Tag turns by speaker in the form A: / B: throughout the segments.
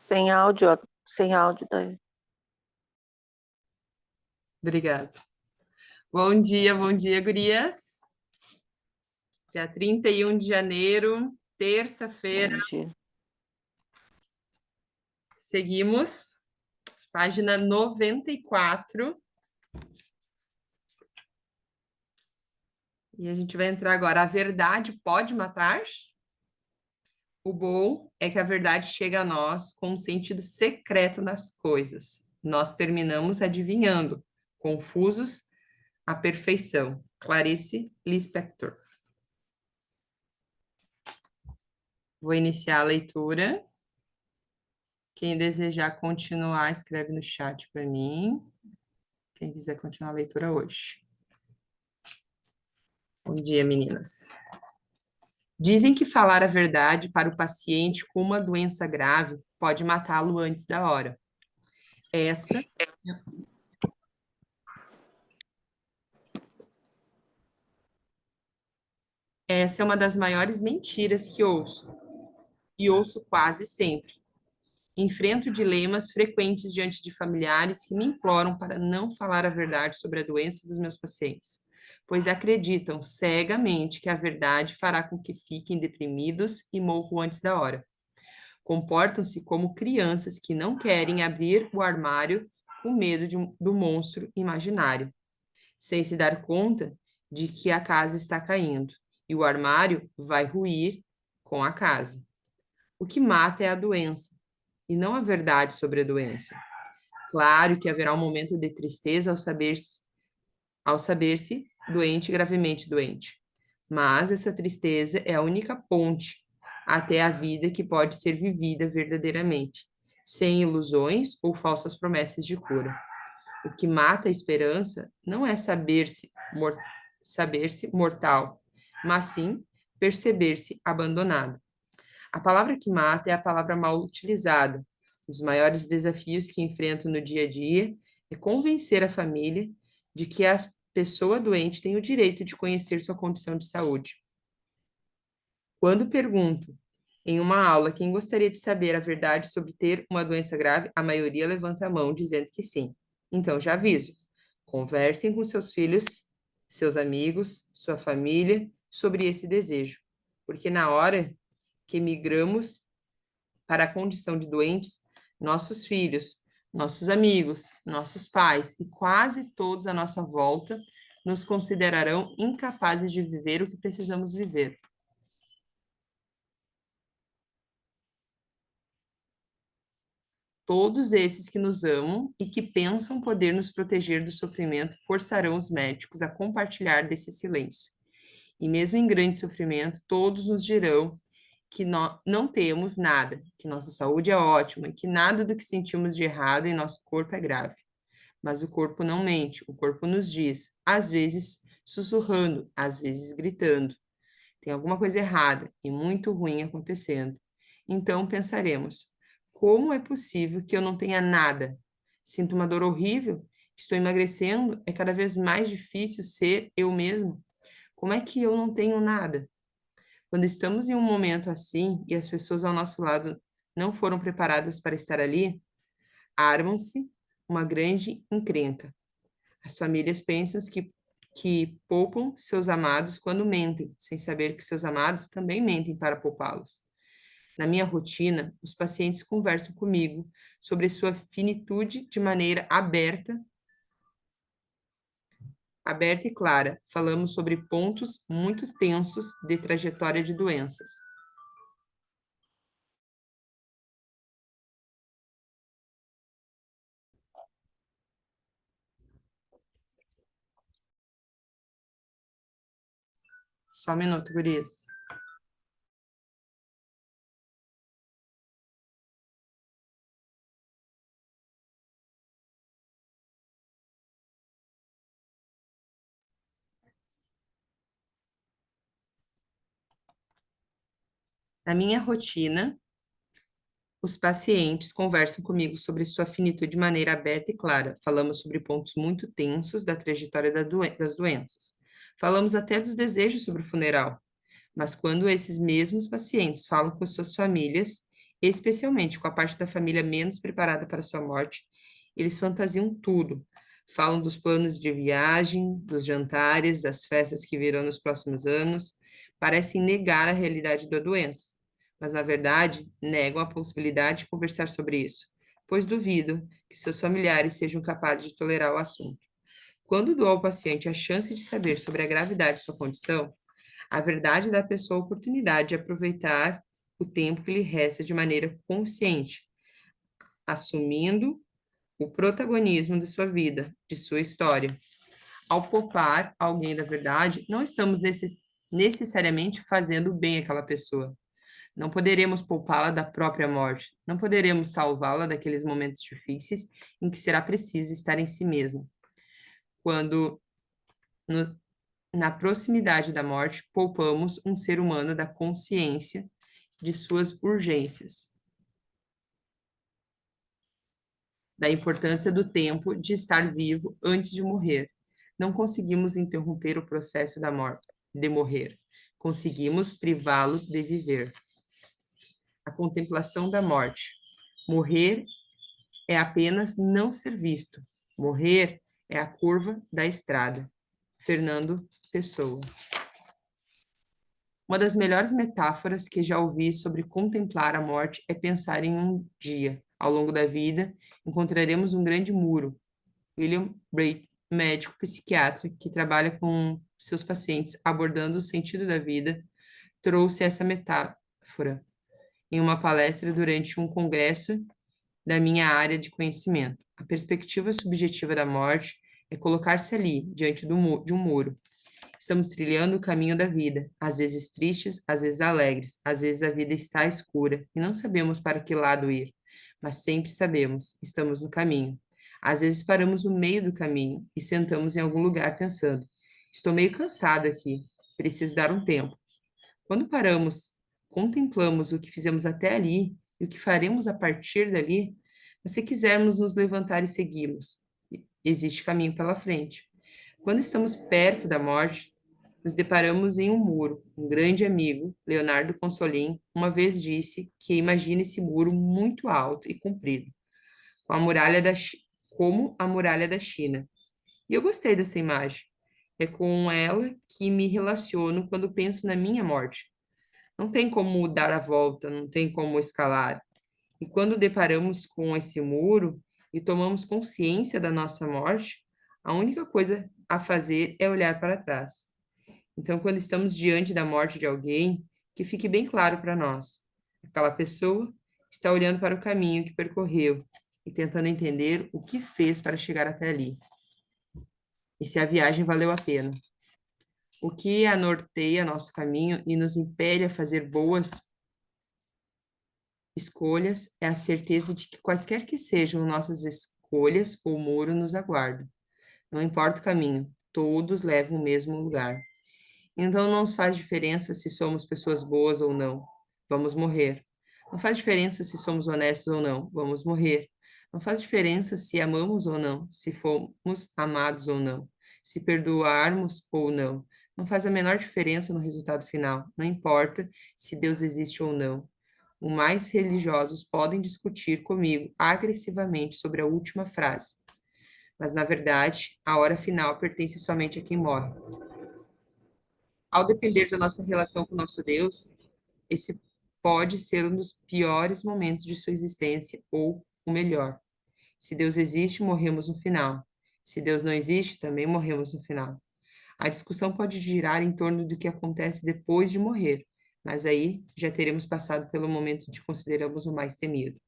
A: Sem áudio daí.
B: Obrigada. Bom dia, gurias. Dia 31 de janeiro, terça-feira.
A: Bom dia.
B: Seguimos. Página 94. E a gente vai entrar agora. A verdade pode matar? O bom é que a verdade chega a nós com um sentido secreto nas coisas. Nós terminamos adivinhando, confusos à perfeição. Clarice Lispector. Vou iniciar a leitura. Quem desejar continuar, escreve no chat para mim. Quem quiser continuar a leitura hoje. Bom dia, meninas. Dizem que falar a verdade para o paciente com uma doença grave pode matá-lo antes da hora. Essa é uma das maiores mentiras que ouço, e ouço quase sempre. Enfrento dilemas frequentes diante de familiares que me imploram para não falar a verdade sobre a doença dos meus pacientes, pois acreditam cegamente que a verdade fará com que fiquem deprimidos e morram antes da hora. Comportam-se como crianças que não querem abrir o armário com medo do monstro imaginário, sem se dar conta de que a casa está caindo e o armário vai ruir com a casa. O que mata é a doença, e não a verdade sobre a doença. Claro que haverá um momento de tristeza ao saber-se doente, gravemente doente. Mas essa tristeza é a única ponte até a vida que pode ser vivida verdadeiramente, sem ilusões ou falsas promessas de cura. O que mata a esperança não é saber-se mortal, mas sim perceber-se abandonado. A palavra que mata é a palavra mal utilizada. Um dos maiores desafios que enfrento no dia a dia é convencer a família de que a pessoa doente tem o direito de conhecer sua condição de saúde. Quando pergunto em uma aula quem gostaria de saber a verdade sobre ter uma doença grave, a maioria levanta a mão dizendo que sim. Então, já aviso, conversem com seus filhos, seus amigos, sua família sobre esse desejo, porque na hora que migramos para a condição de doentes, nossos filhos, nossos amigos, nossos pais e quase todos à nossa volta nos considerarão incapazes de viver o que precisamos viver. Todos esses que nos amam e que pensam poder nos proteger do sofrimento forçarão os médicos a compartilhar desse silêncio. E mesmo em grande sofrimento, todos nos dirão que não temos nada, que nossa saúde é ótima, que nada do que sentimos de errado em nosso corpo é grave. Mas o corpo não mente, o corpo nos diz, às vezes sussurrando, às vezes gritando. Tem alguma coisa errada e muito ruim acontecendo. Então pensaremos, como é possível que eu não tenha nada? Sinto uma dor horrível, estou emagrecendo, é cada vez mais difícil ser eu mesmo. Como é que eu não tenho nada? Quando estamos em um momento assim e as pessoas ao nosso lado não foram preparadas para estar ali, armam-se uma grande encrenca. As famílias pensam que poupam seus amados quando mentem, sem saber que seus amados também mentem para poupá-los. Na minha rotina, os pacientes conversam comigo sobre sua finitude de maneira aberta e clara. Falamos sobre pontos muito tensos de trajetória de doenças. Só um minuto, gurias. Na minha rotina, os pacientes conversam comigo sobre sua finitude de maneira aberta e clara. Falamos sobre pontos muito tensos da trajetória das doenças. Falamos até dos desejos sobre o funeral. Mas quando esses mesmos pacientes falam com suas famílias, especialmente com a parte da família menos preparada para sua morte. Eles fantasiam tudo. Falam dos planos de viagem, dos jantares, das festas que virão nos próximos anos. Parecem negar a realidade da doença, mas, na verdade, negam a possibilidade de conversar sobre isso, pois duvidam que seus familiares sejam capazes de tolerar o assunto. Quando dou ao paciente a chance de saber sobre a gravidade de sua condição, a verdade dá à pessoa a oportunidade de aproveitar o tempo que lhe resta de maneira consciente, assumindo o protagonismo de sua vida, de sua história. Ao poupar alguém da verdade, não estamos necessariamente fazendo bem àquela pessoa. Não poderemos poupá-la da própria morte. Não poderemos salvá-la daqueles momentos difíceis em que será preciso estar em si mesma. Quando, no, na proximidade da morte, poupamos um ser humano da consciência de suas urgências, da importância do tempo de estar vivo antes de morrer. Não conseguimos interromper o processo da morte, de morrer. Conseguimos privá-lo de viver. A contemplação da morte. Morrer é apenas não ser visto. Morrer é a curva da estrada. Fernando Pessoa. Uma das melhores metáforas que já ouvi sobre contemplar a morte é pensar em um dia, ao longo da vida, encontraremos um grande muro. William Brait, médico psiquiatra que trabalha com seus pacientes abordando o sentido da vida, trouxe essa metáfora em uma palestra durante um congresso da minha área de conhecimento. A perspectiva subjetiva da morte é colocar-se ali, diante de um muro. Estamos trilhando o caminho da vida, às vezes tristes, às vezes alegres, às vezes a vida está escura e não sabemos para que lado ir, mas sempre sabemos, estamos no caminho. Às vezes paramos no meio do caminho e sentamos em algum lugar pensando: estou meio cansado aqui, preciso dar um tempo. Quando paramos, contemplamos o que fizemos até ali e o que faremos a partir dali, mas se quisermos nos levantar e seguirmos, existe caminho pela frente. Quando estamos perto da morte, nos deparamos em um muro. Um grande amigo, Leonardo Consolim, uma vez disse que imagina esse muro muito alto e comprido, com a muralha como a muralha da China. E eu gostei dessa imagem. É com ela que me relaciono quando penso na minha morte. Não tem como dar a volta, não tem como escalar. E quando deparamos com esse muro e tomamos consciência da nossa morte, a única coisa a fazer é olhar para trás. Então, quando estamos diante da morte de alguém, que fique bem claro para nós. Aquela pessoa está olhando para o caminho que percorreu e tentando entender o que fez para chegar até ali. E se a viagem valeu a pena. O que anorteia nosso caminho e nos impele a fazer boas escolhas é a certeza de que quaisquer que sejam nossas escolhas, o muro nos aguarda. Não importa o caminho, todos levam o mesmo lugar. Então não nos faz diferença se somos pessoas boas ou não, vamos morrer. Não faz diferença se somos honestos ou não, vamos morrer. Não faz diferença se amamos ou não, se fomos amados ou não, se perdoarmos ou não. Não faz a menor diferença no resultado final, não importa se Deus existe ou não. Os mais religiosos podem discutir comigo agressivamente sobre a última frase, mas na verdade, a hora final pertence somente a quem morre. Ao depender da nossa relação com o nosso Deus, esse pode ser um dos piores momentos de sua existência ou o melhor. Se Deus existe, morremos no final. Se Deus não existe, também morremos no final. A discussão pode girar em torno do que acontece depois de morrer, mas aí já teremos passado pelo momento de consideramos o mais temido.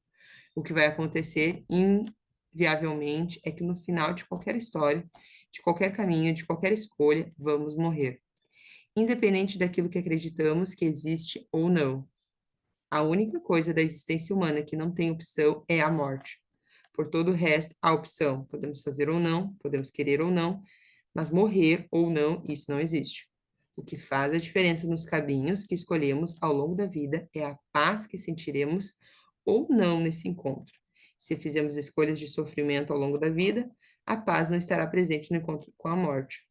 B: O que vai acontecer, inviavelmente, é que no final de qualquer história, de qualquer caminho, de qualquer escolha, vamos morrer independente daquilo que acreditamos que existe ou não. A única coisa da existência humana que não tem opção é a morte. Por todo o resto, há opção. Podemos fazer ou não, podemos querer ou não, mas morrer ou não, isso não existe. O que faz a diferença nos caminhos que escolhemos ao longo da vida é a paz que sentiremos ou não nesse encontro. Se fizermos escolhas de sofrimento ao longo da vida, a paz não estará presente no encontro com a morte.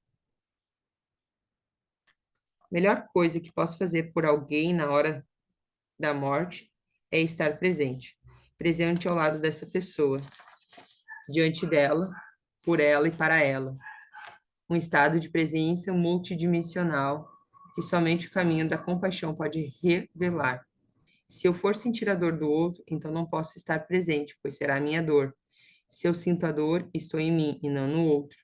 B: Melhor coisa que posso fazer por alguém na hora da morte é estar presente. Presente ao lado dessa pessoa, diante dela, por ela e para ela. Um estado de presença multidimensional que somente o caminho da compaixão pode revelar. Se eu for sentir a dor do outro, então não posso estar presente, pois será a minha dor. Se eu sinto a dor, estou em mim e não no outro.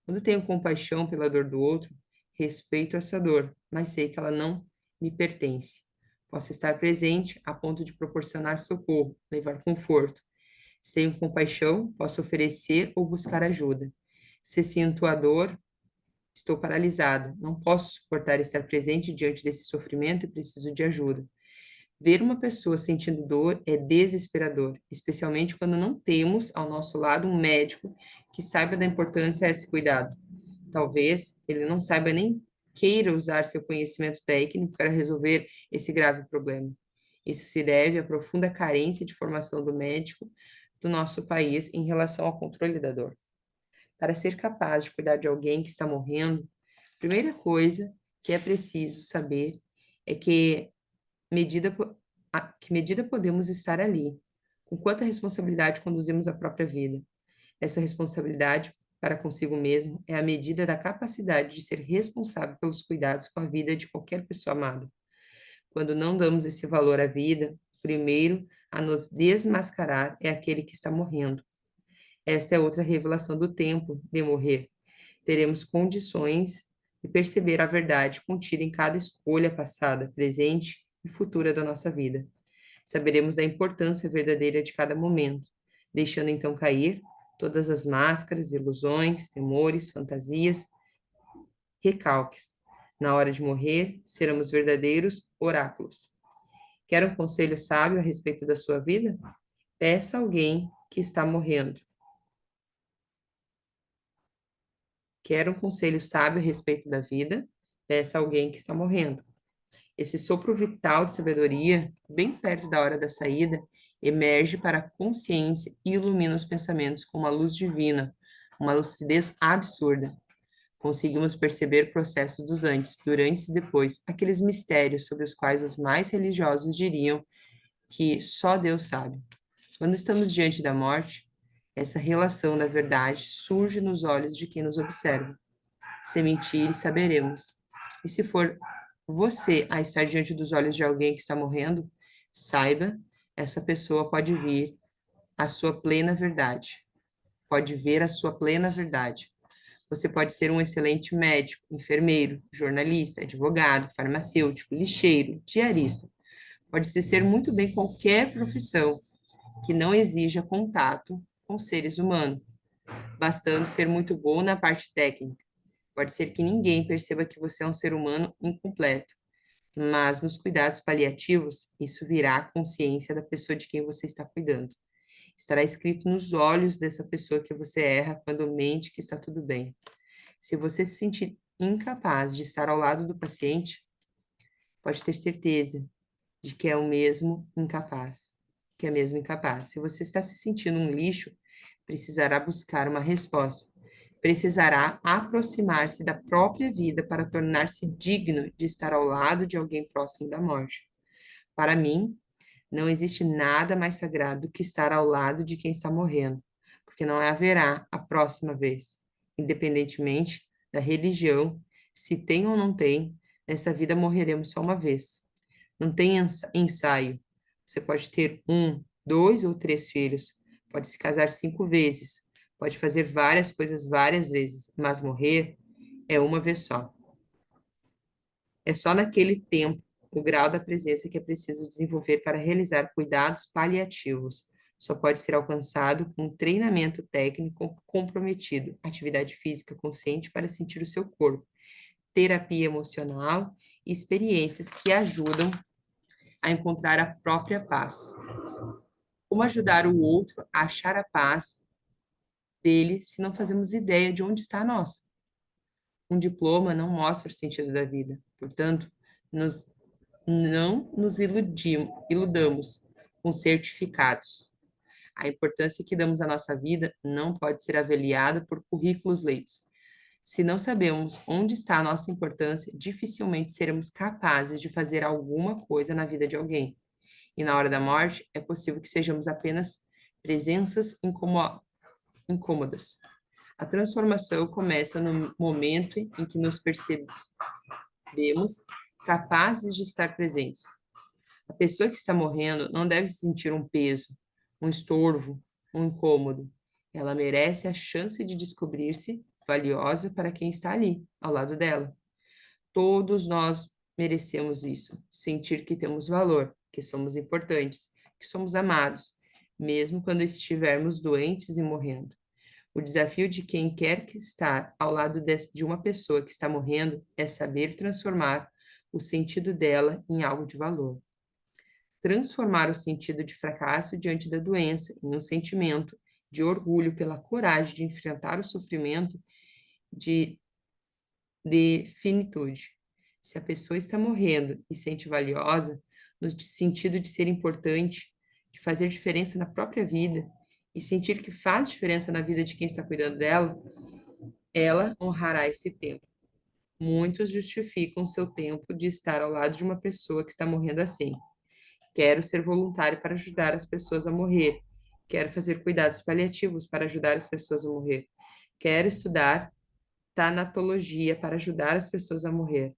B: Quando tenho compaixão pela dor do outro, respeito essa dor, mas sei que ela não me pertence. Posso estar presente a ponto de proporcionar socorro, levar conforto. Se tenho compaixão, posso oferecer ou buscar ajuda. Se sinto a dor, estou paralisada. Não posso suportar estar presente diante desse sofrimento e preciso de ajuda. Ver uma pessoa sentindo dor é desesperador, especialmente quando não temos ao nosso lado um médico que saiba da importância desse cuidado. Talvez ele não saiba nem queira usar seu conhecimento técnico para resolver esse grave problema. Isso se deve à profunda carência de formação do médico do nosso país em relação ao controle da dor. Para ser capaz de cuidar de alguém que está morrendo, a primeira coisa que é preciso saber é medida, que medida podemos estar ali, com quanta responsabilidade conduzimos a própria vida. Essa responsabilidade para consigo mesmo é a medida da capacidade de ser responsável pelos cuidados com a vida de qualquer pessoa amada. Quando não damos esse valor à vida, o primeiro a nos desmascarar é aquele que está morrendo. Esta é outra revelação do tempo de morrer. Teremos condições de perceber a verdade contida em cada escolha passada, presente e futura da nossa vida. Saberemos da importância verdadeira de cada momento, deixando então cair todas as máscaras, ilusões, temores, fantasias, recalques. Na hora de morrer, seremos verdadeiros oráculos. Quer um conselho sábio a respeito da sua vida? Peça a alguém que está morrendo. Quer um conselho sábio a respeito da vida? Peça a alguém que está morrendo. Esse sopro vital de sabedoria, bem perto da hora da saída, emerge para a consciência e ilumina os pensamentos com uma luz divina, uma lucidez absurda. Conseguimos perceber processos dos antes, durante e depois, aqueles mistérios sobre os quais os mais religiosos diriam que só Deus sabe. Quando estamos diante da morte, essa relação da verdade surge nos olhos de quem nos observa. Se mentir, saberemos. E se for você a estar diante dos olhos de alguém que está morrendo, saiba, essa pessoa pode vir a sua plena verdade. Pode ver a sua plena verdade. Você pode ser um excelente médico, enfermeiro, jornalista, advogado, farmacêutico, lixeiro, diarista. Pode-se ser muito bem qualquer profissão que não exija contato com seres humanos, bastando ser muito bom na parte técnica. Pode ser que ninguém perceba que você é um ser humano incompleto, mas nos cuidados paliativos, isso virá à consciência da pessoa de quem você está cuidando. Estará escrito nos olhos dessa pessoa que você erra quando mente que está tudo bem. Se você se sentir incapaz de estar ao lado do paciente, pode ter certeza de que é o mesmo incapaz, que é mesmo incapaz. Se você está se sentindo um lixo, precisará buscar uma resposta. Precisará aproximar-se da própria vida para tornar-se digno de estar ao lado de alguém próximo da morte. Para mim, não existe nada mais sagrado do que estar ao lado de quem está morrendo, porque não haverá a próxima vez, independentemente da religião, se tem ou não tem, nessa vida morreremos só uma vez. Não tem ensaio. Você pode ter um, dois ou três filhos, pode se casar 5 vezes, pode fazer várias coisas várias vezes, mas morrer é uma vez só. É só naquele tempo o grau da presença que é preciso desenvolver para realizar cuidados paliativos. Só pode ser alcançado com um treinamento técnico comprometido, atividade física consciente para sentir o seu corpo, terapia emocional e experiências que ajudam a encontrar a própria paz. Como ajudar o outro a achar a paz dele se não fazemos ideia de onde está a nossa? Um diploma não mostra o sentido da vida. Portanto, não nos iludamos com certificados. A importância que damos à nossa vida não pode ser avaliada por currículos leitos. Se não sabemos onde está a nossa importância, dificilmente seremos capazes de fazer alguma coisa na vida de alguém. E na hora da morte, é possível que sejamos apenas presenças incômodas. A transformação começa no momento em que nos percebemos capazes de estar presentes. A pessoa que está morrendo não deve sentir um peso, um estorvo, um incômodo. Ela merece a chance de descobrir-se valiosa para quem está ali, ao lado dela. Todos nós merecemos isso, sentir que temos valor, que somos importantes, que somos amados, mesmo quando estivermos doentes e morrendo. O desafio de quem quer que estar ao lado de uma pessoa que está morrendo é saber transformar o sentido dela em algo de valor. Transformar o sentido de fracasso diante da doença em um sentimento de orgulho pela coragem de enfrentar o sofrimento de finitude. Se a pessoa está morrendo e sente valiosa, no sentido de ser importante, de fazer diferença na própria vida e sentir que faz diferença na vida de quem está cuidando dela, ela honrará esse tempo. Muitos justificam seu tempo de estar ao lado de uma pessoa que está morrendo assim. Quero ser voluntário para ajudar as pessoas a morrer. Quero fazer cuidados paliativos para ajudar as pessoas a morrer. Quero estudar tanatologia para ajudar as pessoas a morrer.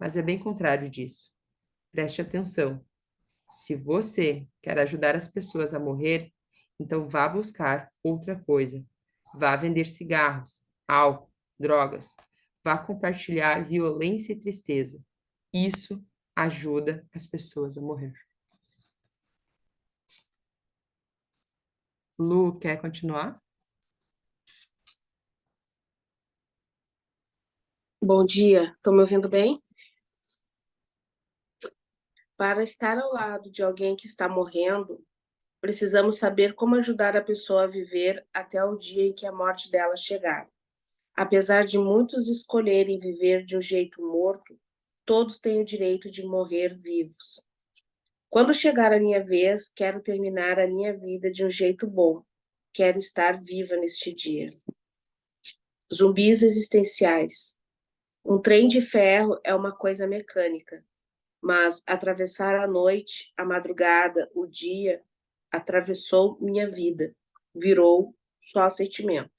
B: Mas é bem contrário disso. Preste atenção. Se você quer ajudar as pessoas a morrer, então vá buscar outra coisa. Vá vender cigarros, álcool, drogas. Vá compartilhar violência e tristeza. Isso ajuda as pessoas a morrer. Lu, quer continuar?
A: Bom dia, estão me ouvindo bem? Para estar ao lado de alguém que está morrendo, precisamos saber como ajudar a pessoa a viver até o dia em que a morte dela chegar. Apesar de muitos escolherem viver de um jeito morto, todos têm o direito de morrer vivos. Quando chegar a minha vez, quero terminar a minha vida de um jeito bom. Quero estar viva neste dia. Zumbis existenciais. Um trem de ferro é uma coisa mecânica. Mas atravessar a noite, a madrugada, o dia, atravessou minha vida, virou só sentimento.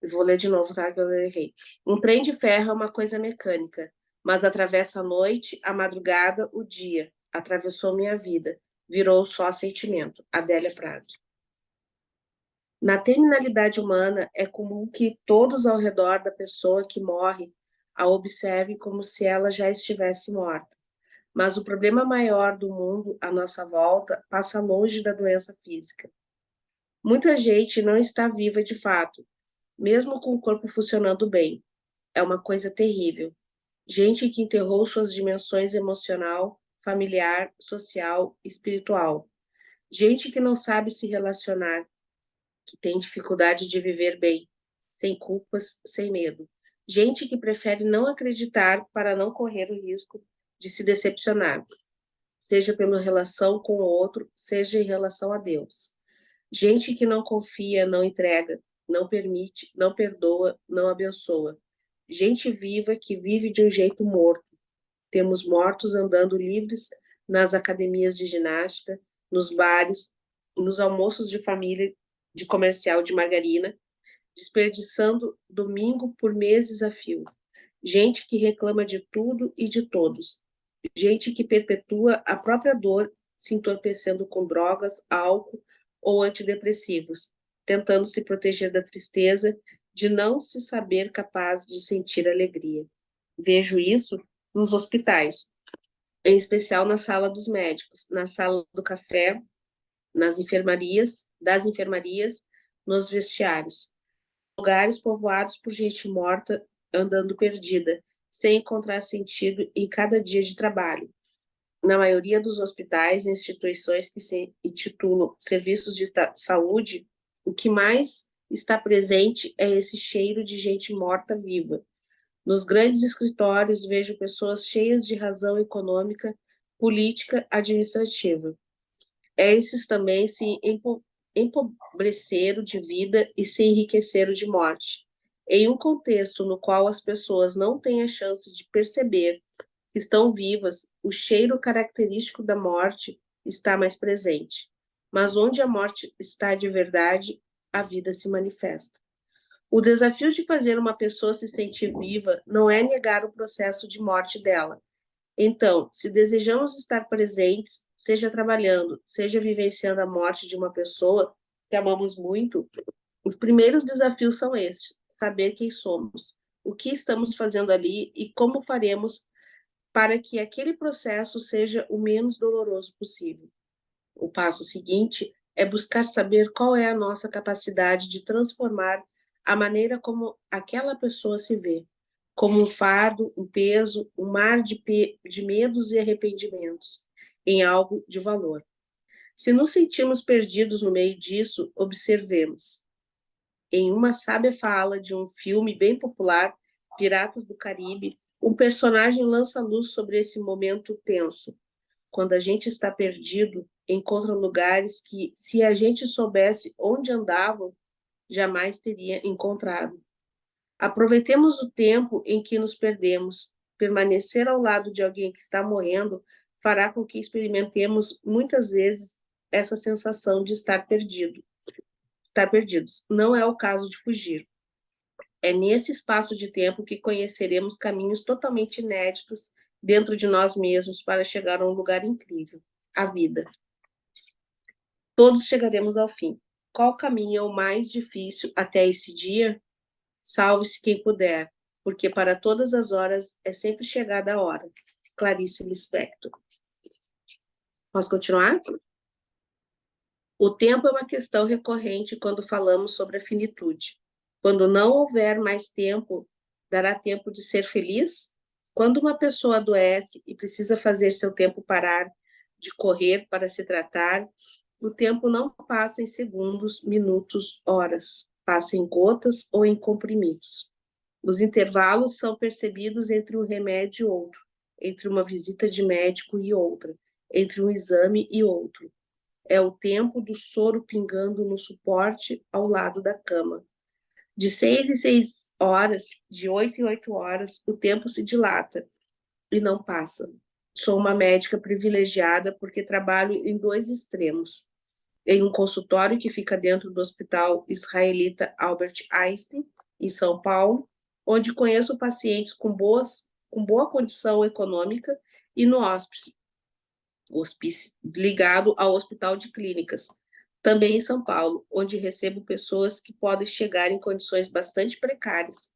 A: Eu vou ler de novo, tá? Que eu errei. Um trem de ferro é uma coisa mecânica, mas atravessa a noite, a madrugada, o dia, atravessou minha vida, virou só sentimento. Adélia Prado. Na terminalidade humana, é comum que todos ao redor da pessoa que morre a observem como se ela já estivesse morta. Mas o problema maior do mundo à nossa volta passa longe da doença física. Muita gente não está viva de fato, mesmo com o corpo funcionando bem. É uma coisa terrível. Gente que enterrou suas dimensões emocional, familiar, social, espiritual. Gente que não sabe se relacionar, que tem dificuldade de viver bem, sem culpas, sem medo. Gente que prefere não acreditar para não correr o risco de se decepcionar, seja pela relação com o outro, seja em relação a Deus. Gente que não confia, não entrega, não permite, não perdoa, não abençoa. Gente viva que vive de um jeito morto. Temos mortos andando livres nas academias de ginástica, nos bares, nos almoços de família, de comercial de margarina, desperdiçando domingo por meses a fio. Gente que reclama de tudo e de todos. Gente que perpetua a própria dor se entorpecendo com drogas, álcool ou antidepressivos, tentando se proteger da tristeza de não se saber capaz de sentir alegria. Vejo isso nos hospitais, em especial na sala dos médicos, na sala do café, nas enfermarias, nos vestiários, lugares povoados por gente morta andando perdida, sem encontrar sentido em cada dia de trabalho. Na maioria dos hospitais e instituições que se intitulam serviços de saúde, o que mais está presente é esse cheiro de gente morta viva. Nos grandes escritórios vejo pessoas cheias de razão econômica, política, administrativa. Esses também se empobreceram de vida e se enriqueceram de morte. Em um contexto no qual as pessoas não têm a chance de perceber que estão vivas, o cheiro característico da morte está mais presente. Mas onde a morte está de verdade, a vida se manifesta. O desafio de fazer uma pessoa se sentir viva não é negar o processo de morte dela. Então, se desejamos estar presentes, seja trabalhando, seja vivenciando a morte de uma pessoa que amamos muito, os primeiros desafios são estes: saber quem somos, o que estamos fazendo ali e como faremos para que aquele processo seja o menos doloroso possível. O passo seguinte é buscar saber qual é a nossa capacidade de transformar a maneira como aquela pessoa se vê, como um fardo, um peso, um mar de medos e arrependimentos, em algo de valor. Se nos sentimos perdidos no meio disso, observemos. Em uma sábia fala de um filme bem popular, Piratas do Caribe, um personagem lança luz sobre esse momento tenso. Quando a gente está perdido, encontra lugares que, se a gente soubesse onde andavam, jamais teria encontrado. Aproveitemos o tempo em que nos perdemos. Permanecer ao lado de alguém que está morrendo fará com que experimentemos muitas vezes essa sensação de estar perdido, estar perdidos. Não é o caso de fugir. É nesse espaço de tempo que conheceremos caminhos totalmente inéditos dentro de nós mesmos para chegar a um lugar incrível, a vida. Todos chegaremos ao fim. Qual caminho é o mais difícil até esse dia? Salve-se quem puder, porque para todas as horas é sempre chegada a hora. Clarice Lispector. Posso continuar? O tempo é uma questão recorrente quando falamos sobre a finitude. Quando não houver mais tempo, dará tempo de ser feliz? Quando uma pessoa adoece e precisa fazer seu tempo parar de correr para se tratar, o tempo não passa em segundos, minutos, horas. Passa em gotas ou em comprimidos. Os intervalos são percebidos entre um remédio e outro, entre uma visita de médico e outra, entre um exame e outro. É o tempo do soro pingando no suporte ao lado da cama. De 6 em 6 horas, de 8 em 8 horas, o tempo se dilata e não passa. Sou uma médica privilegiada porque trabalho em dois extremos. Em um consultório que fica dentro do Hospital Israelita Albert Einstein, em São Paulo, onde conheço pacientes com boa condição econômica, e no hospício ligado ao Hospital de Clínicas, também em São Paulo, onde recebo pessoas que podem chegar em condições bastante precárias.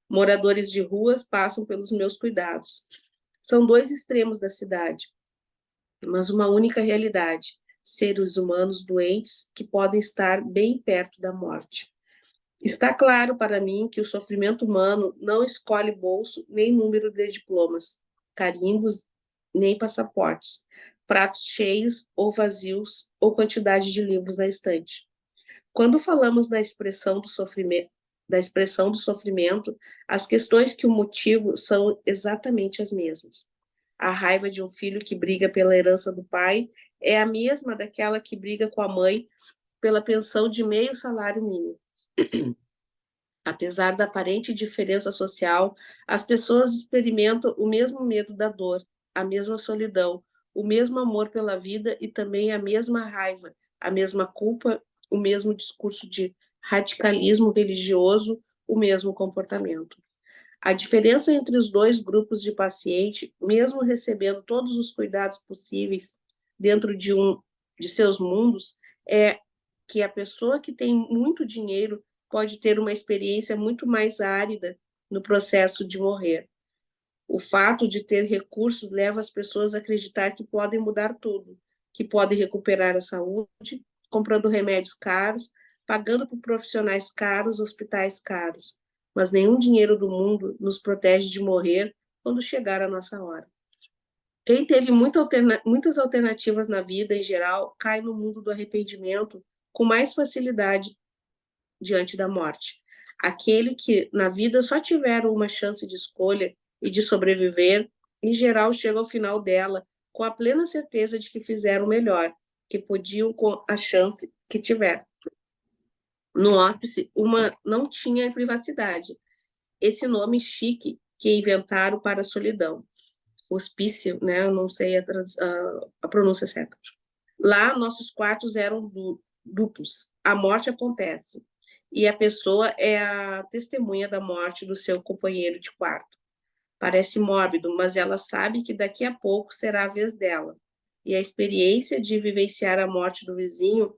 A: Moradores de ruas passam pelos meus cuidados. São dois extremos da cidade, mas uma única realidade: seres humanos doentes que podem estar bem perto da morte. Está claro para mim que o sofrimento humano não escolhe bolso nem número de diplomas, carimbos nem passaportes, pratos cheios ou vazios ou quantidade de livros na estante. Quando falamos da expressão do sofrimento, as questões que o motivo são exatamente as mesmas. A raiva de um filho que briga pela herança do pai é a mesma daquela que briga com a mãe pela pensão de meio salário mínimo. Apesar da aparente diferença social, as pessoas experimentam o mesmo medo da dor, a mesma solidão, o mesmo amor pela vida e também a mesma raiva, a mesma culpa, o mesmo discurso de radicalismo religioso, o mesmo comportamento. A diferença entre os dois grupos de paciente, mesmo recebendo todos os cuidados possíveis dentro de seus mundos, é que a pessoa que tem muito dinheiro pode ter uma experiência muito mais árida no processo de morrer. O fato de ter recursos leva as pessoas a acreditar que podem mudar tudo, que podem recuperar a saúde, comprando remédios caros, pagando por profissionais caros, hospitais caros. Mas nenhum dinheiro do mundo nos protege de morrer quando chegar a nossa hora. Quem teve muitas alternativas na vida, em geral, cai no mundo do arrependimento com mais facilidade diante da morte. Aquele que na vida só tiveram uma chance de escolha e de sobreviver, em geral chega ao final dela com a plena certeza de que fizeram o melhor, que podiam com a chance que tiveram. No hospice, uma não tinha privacidade, esse nome chique que inventaram para a solidão. hospício, né? Eu não sei a pronúncia certa. Lá, nossos quartos eram duplos. A morte acontece e a pessoa é a testemunha da morte do seu companheiro de quarto. Parece mórbido, mas ela sabe que daqui a pouco será a vez dela. E a experiência de vivenciar a morte do vizinho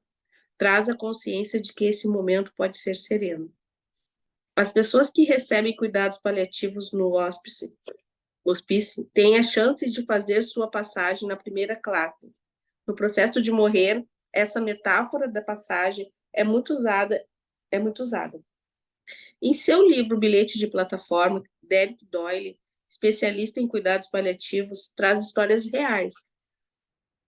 A: traz a consciência de que esse momento pode ser sereno. As pessoas que recebem cuidados paliativos no hospício têm a chance de fazer sua passagem na primeira classe. No processo de morrer, essa metáfora da passagem é muito usada. Em seu livro Bilhete de Plataforma, Derek Doyle, especialista em cuidados paliativos, traz histórias reais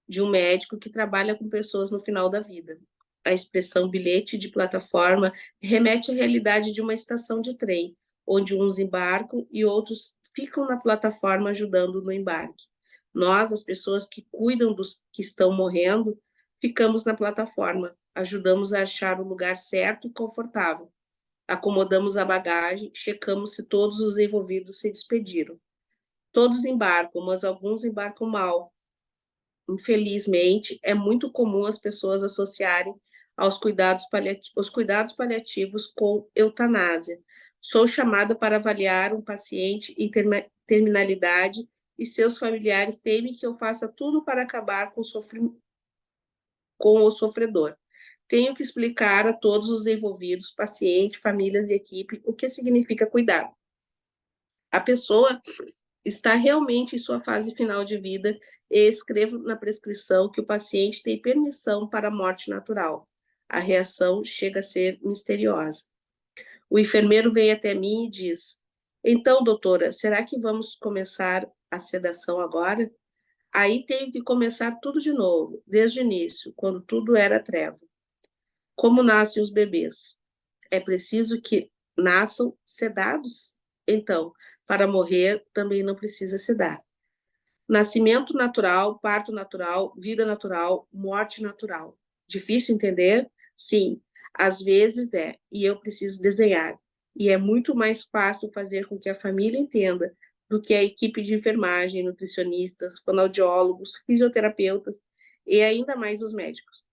A: de um médico que trabalha com pessoas no final da vida. A expressão bilhete de plataforma remete à realidade de uma estação de trem, onde uns embarcam e outros ficam na plataforma ajudando no embarque. Nós, as pessoas que cuidam dos que estão morrendo, ficamos na plataforma, ajudamos a achar o lugar certo e confortável. Acomodamos a bagagem, checamos se todos os envolvidos se despediram. Todos embarcam, mas alguns embarcam mal. Infelizmente, é muito comum as pessoas associarem os cuidados paliativos com eutanásia. Sou chamada para avaliar um paciente em terminalidade e seus familiares temem que eu faça tudo para acabar com o sofredor. Tenho que explicar a todos os envolvidos, paciente, famílias e equipe, o que significa cuidar. A pessoa está realmente em sua fase final de vida e escrevo na prescrição que o paciente tem permissão para a morte natural. A reação chega a ser misteriosa. O enfermeiro vem até mim e diz: então, doutora, será que vamos começar a sedação agora? Aí tenho que começar tudo de novo, desde o início, quando tudo era treva. Como nascem os bebês? É preciso que nasçam sedados? Então, para morrer, também não precisa sedar. Nascimento natural, parto natural, vida natural, morte natural. Difícil entender? Sim, às vezes é, e eu preciso desenhar. E é muito mais fácil fazer com que a família entenda do que a equipe de enfermagem, nutricionistas, fonoaudiólogos, fisioterapeutas e ainda mais os médicos.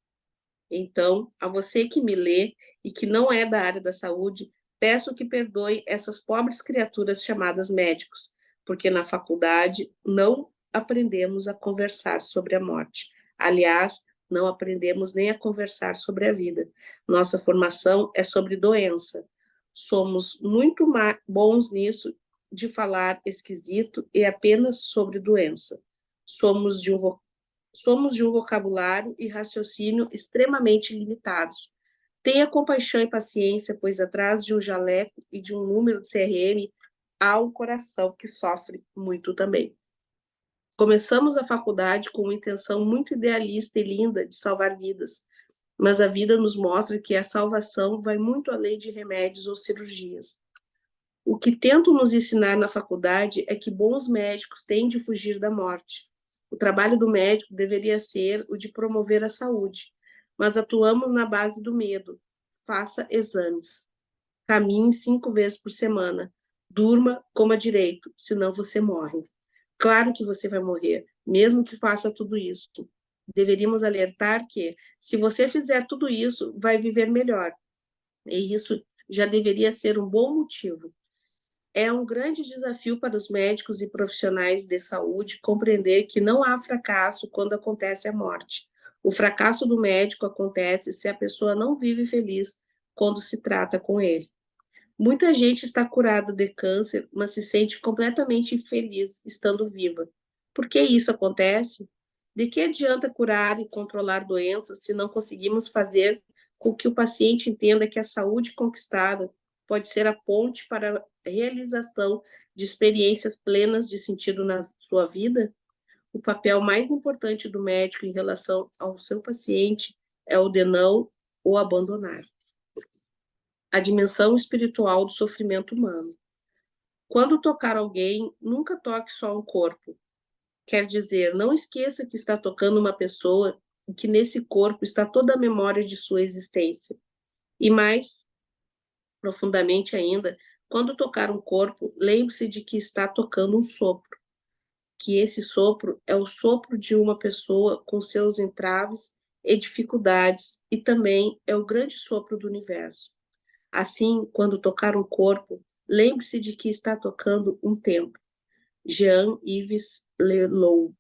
A: Então, a você que me lê e que não é da área da saúde, peço que perdoe essas pobres criaturas chamadas médicos, porque na faculdade não aprendemos a conversar sobre a morte. Aliás, não aprendemos nem a conversar sobre a vida. Nossa formação é sobre doença. Somos muito bons nisso de falar esquisito e apenas sobre doença. Somos de um vocabulário e raciocínio extremamente limitados. Tenha compaixão e paciência, pois atrás de um jaleco e de um número de CRM há um coração que sofre muito também. Começamos a faculdade com uma intenção muito idealista e linda de salvar vidas, mas a vida nos mostra que a salvação vai muito além de remédios ou cirurgias. O que tento nos ensinar na faculdade é que bons médicos têm de fugir da morte. O trabalho do médico deveria ser o de promover a saúde, mas atuamos na base do medo. Faça exames. Caminhe 5 vezes por semana. Durma, coma direito, senão você morre. Claro que você vai morrer, mesmo que faça tudo isso. Deveríamos alertar que, se você fizer tudo isso, vai viver melhor. E isso já deveria ser um bom motivo. É um grande desafio para os médicos e profissionais de saúde compreender que não há fracasso quando acontece a morte. O fracasso do médico acontece se a pessoa não vive feliz quando se trata com ele. Muita gente está curada de câncer, mas se sente completamente infeliz estando viva. Por que isso acontece? De que adianta curar e controlar doenças se não conseguimos fazer com que o paciente entenda que a saúde conquistada pode ser a ponte para a realização de experiências plenas de sentido na sua vida? O papel mais importante do médico em relação ao seu paciente é o de não o abandonar. A dimensão espiritual do sofrimento humano. Quando tocar alguém, nunca toque só um corpo. Quer dizer, não esqueça que está tocando uma pessoa e que nesse corpo está toda a memória de sua existência. E mais profundamente ainda, quando tocar um corpo, lembre-se de que está tocando um sopro, que esse sopro é o sopro de uma pessoa com seus entraves e dificuldades, e também é o grande sopro do universo. Assim, quando tocar um corpo, lembre-se de que está tocando um tempo. Jean-Yves Le Loup.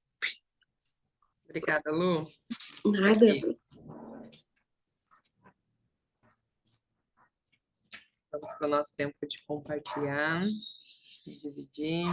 B: Obrigada, Lu.
A: Nada.
B: Aqui, vamos para o nosso tempo de compartilhar, de dividir.